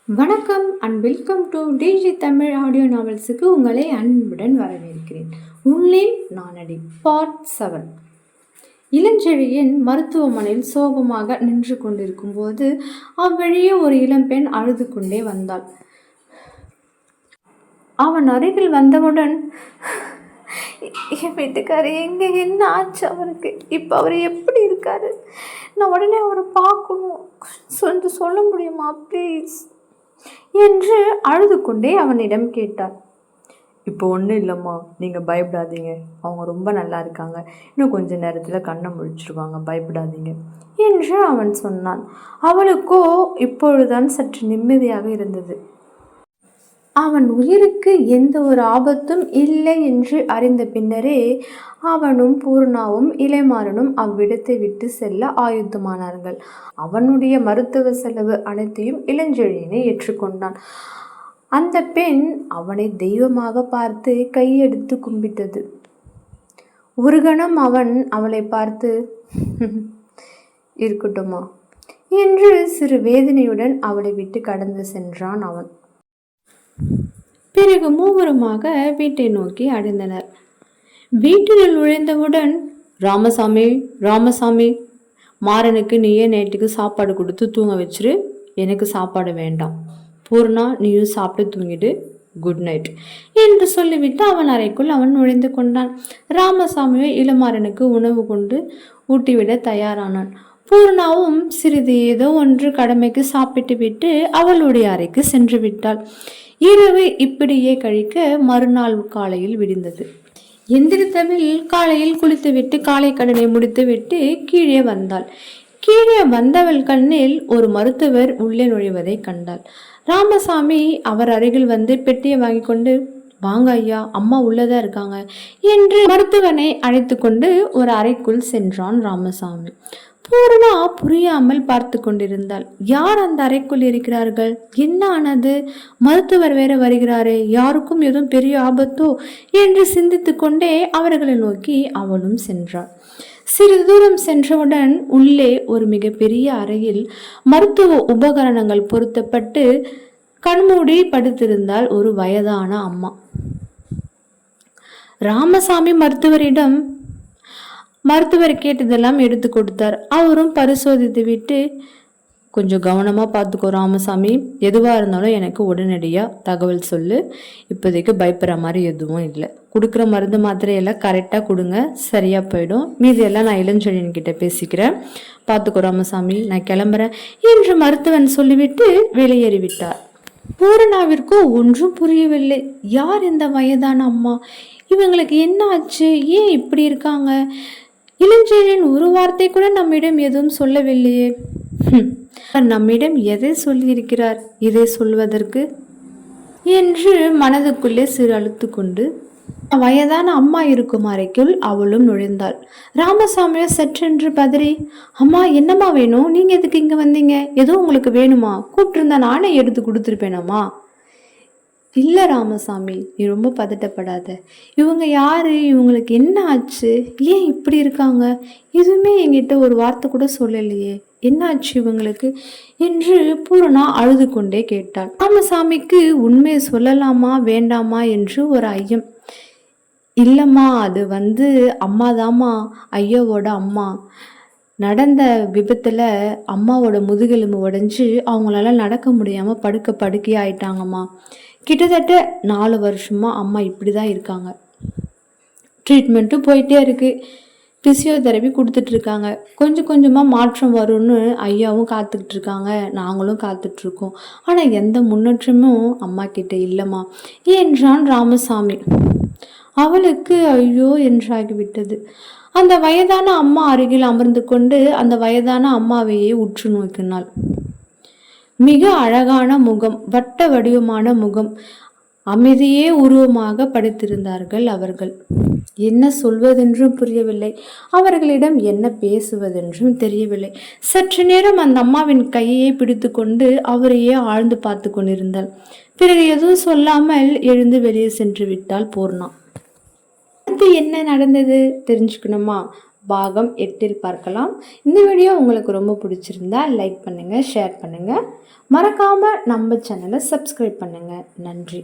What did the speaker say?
வணக்கம் and welcome to Digi Tamil audio நாவல்ஸுக்கு உங்களை அன்புடன் வரவேற்கிறேன். உள்ளேன் நானடி பார்ட் 7. இளஞ்செழியன் மருத்துவமனையில் சோகமாக நின்று கொண்டிருக்கும் போது அவ்வழியே ஒரு இளம்பெண் அழுது கொண்டே வந்தாள். அவன் அருகில் வந்தவுடன், என் வீட்டுக்காரு எங்கே, என்ன ஆச்சு அவருக்கு, இப்போ அவர் எப்படி இருக்காரு, நான் உடனே அவரை பார்க்கணும், சொல்ல முடியுமா ப்ளீஸ் என்று அழுது கொண்டே அவனிடம் கேட்டாள். இப்போ ஒன்றும் இல்லைம்மா, நீங்கள் பயப்படாதீங்க, அவங்க ரொம்ப நல்லா இருக்காங்க, இன்னும் கொஞ்ச நேரத்தில் கண்ணை முழிச்சிருவாங்க, பயப்படாதீங்க என்று அவன் சொன்னான். அவளுக்கோ இப்பொழுதுதான் சற்று நிம்மதியாக இருந்தது. அவன் உயிருக்கு எந்த ஒரு ஆபத்தும் இல்லை என்று அறிந்த பின்னரே அவனும் பூர்ணாவும் இளைமாறனும் அவ்விடத்தை விட்டு செல்ல ஆயுத்தமானார்கள். அவனுடைய மருத்துவ செலவு அனைத்தையும் இளஞ்செழியனை ஏற்றுக்கொண்டான். அந்த பெண் அவனை தெய்வமாக பார்த்து கையெடுத்து கும்பிட்டது. ஒரு கணம் அவன் அவளை பார்த்து, இருக்கட்டுமா என்று சிறு வேதனையுடன் அவளை விட்டு கடந்து சென்றான் அவன். பிறகு மூவருமாக வீட்டை நோக்கி அடைந்தனர். வீட்டில் நுழைந்தவுடன், ராமசாமி ராமசாமி, மாறனுக்கு நீயே நேற்றுக்கு சாப்பாடு கொடுத்து தூங்க வச்சிரு, எனக்கு சாப்பாடு வேண்டாம். பூர்ணா, நீயும் சாப்பிட்டு தூங்கிடு, குட் நைட் என்று சொல்லிவிட்டு அவன் அறைக்குள் அவன் நுழைந்து கொண்டான். ராமசாமியை இளமாறனுக்கு உணவு கொண்டு ஊட்டிவிட தயாரானான். பூர்ணாவும் சிறிது ஏதோ ஒன்று கடமைக்கு சாப்பிட்டு விட்டு அவளுடைய அறைக்கு சென்று விட்டாள். இரவு இப்படியே கழிக்க மறுநாள் காலையில் விடிந்தது. எந்திரித்தவில் காலையில் குளித்துவிட்டு காலை கடனை முடித்துவிட்டு கீழே வந்தாள். கீழே வந்தவள் கண்ணில் ஒரு மருத்துவர் உள்ளே நுழைவதை கண்டாள். ராமசாமி அவர் அருகில் வந்து பெட்டியை வாங்கி கொண்டு, வாங்க ஐயா, அம்மா உள்ளதா இருக்காங்க என்று மருத்துவனை அழைத்து கொண்டு ஒரு அறைக்குள் சென்றான் ராமசாமி. பூர்ணா புரியாமல் பார்த்து கொண்டிருந்தாள். யார் அந்த அறைக்குள் இருக்கிறார்கள், என்ன ஆனது, மருத்துவர் வேற வருகிறாரே, யாருக்கும் எதுவும் பெரிய ஆபத்தோ என்று சிந்தித்து கொண்டே அவர்களை நோக்கி அவளும் சென்றாள். சிறிது தூரம் சென்றவுடன் உள்ளே ஒரு மிகப்பெரிய அறையில் மருத்துவ உபகரணங்கள் பொருத்தப்பட்டு கண்மூடி படுத்திருந்தாள் ஒரு வயதான அம்மா. ராமசாமி மருத்துவர் கேட்டதெல்லாம் எடுத்து கொடுத்தார். அவரும் பரிசோதித்து விட்டு, கொஞ்சம் கவனமாக பார்த்துக்கோ ராமசாமி, எதுவாக இருந்தாலும் எனக்கு உடனடியாக தகவல் சொல்லு, இப்போதைக்கு பயப்படுற மாதிரி எதுவும் இல்லை, கொடுக்குற மருந்து மாத்திரையெல்லாம் கரெக்டாக கொடுங்க, சரியாக போயிடும், மீதியெல்லாம் நான் இளஞ்செழியன்கிட்ட பேசிக்கிறேன், பார்த்துக்கோ ராமசாமி, நான் கிளம்புறேன் என்று மருத்துவன் சொல்லிவிட்டு வெளியேறிவிட்டார். பூரணாவிற்கு ஒன்றும் புரியவில்லை. யார் இந்த வயதான அம்மா, இவங்களுக்கு என்ன ஆச்சு, ஏன் இப்படி இருக்காங்க, இளஞ்செழியன் ஒரு வார்த்தை கூட நம்மிடம் எதுவும் சொல்லவில்லையே, நம்மிடம் எதை சொல்லியிருக்கிறார் இதை சொல்வதற்கு என்று மனதுக்குள்ளே சிறு அழுத்து கொண்டு வயதான அம்மா இருக்கும் அறைக்குள் அவளும் நுழைந்தாள். ராமசாமியோ சற்றென்று பதறி, அம்மா என்னம்மா வேணும், நீங்க எதுக்கு இங்க வந்தீங்க, ஏதோ உங்களுக்கு வேணுமா, கூப்பிட்டுருந்தா நானே எடுத்து கொடுத்துருப்பேனம்மா. இல்லை ராமசாமி, நீ ரொம்ப பதட்டப்படாத, இவங்க யாரு, இவங்களுக்கு என்ன ஆச்சு, ஏன் இப்படி இருக்காங்க, எதுவுமே என்கிட்ட ஒரு வார்த்தை கூட சொல்லலையே, என்ன ஆச்சு இவங்களுக்கு என்று பூரணா அழுது கொண்டே கேட்டாள். ராமசாமிக்கு உண்மையை சொல்லலாமா வேண்டாமா என்று ஒரு ஐயம். இல்லைம்மா, அது அம்மாதாம்மா, ஐயாவோட அம்மா, நடந்த விபத்தில் அம்மாவோட முதுகெலும்பு உடைஞ்சு அவங்களால நடக்க முடியாமல் படுக்கை ஆயிட்டாங்கம்மா, கிட்டத்தட்ட 4 வருஷமா அம்மா இப்படி தான் இருக்காங்க, ட்ரீட்மெண்ட்டும் போயிட்டே இருக்கு, பிசியோதெரபி கொடுத்துட்ருக்காங்க, கொஞ்சம் கொஞ்சமாக மாற்றம் வரும்னு ஐயாவும் காத்துக்கிட்டு இருக்காங்க, நாங்களும் காத்துட்ருக்கோம், ஆனால் எந்த முன்னேற்றமும் அம்மா கிட்ட இல்லைம்மா என்றான் ராமசாமி. அவளுக்கு ஐயோ என்றாகிவிட்டது. அந்த வயதான அம்மா அருகில் அமர்ந்து கொண்டு அந்த வயதான அம்மாவையே உற்று நோக்கினாள். மிக அழகான முகம், வட்ட வடிவமான முகம், அமைதியே உருவமாக படைத்திருந்தார்கள் அவர்கள். என்ன சொல்வதென்றும் புரியவில்லை, அவர்களிடம் என்ன பேசுவதென்றும் தெரியவில்லை. சற்று நேரம் அந்த அம்மாவின் கையை பிடித்து கொண்டு அவரையே ஆழ்ந்து பார்த்து கொண்டிருந்தாள். பிறகு எதுவும் சொல்லாமல் எழுந்து வெளியே சென்று விட்டாள் பூர்ணா. அடுத்து என்ன நடந்தது தெரிஞ்சுக்கணுமா, பாகம் 8 பார்க்கலாம். இந்த வீடியோ உங்களுக்கு ரொம்ப பிடிச்சிருந்தா லைக் பண்ணுங்கள், ஷேர் பண்ணுங்கள். மறக்காமல் நம்ம சேனலை சப்ஸ்கிரைப் பண்ணுங்கள். நன்றி.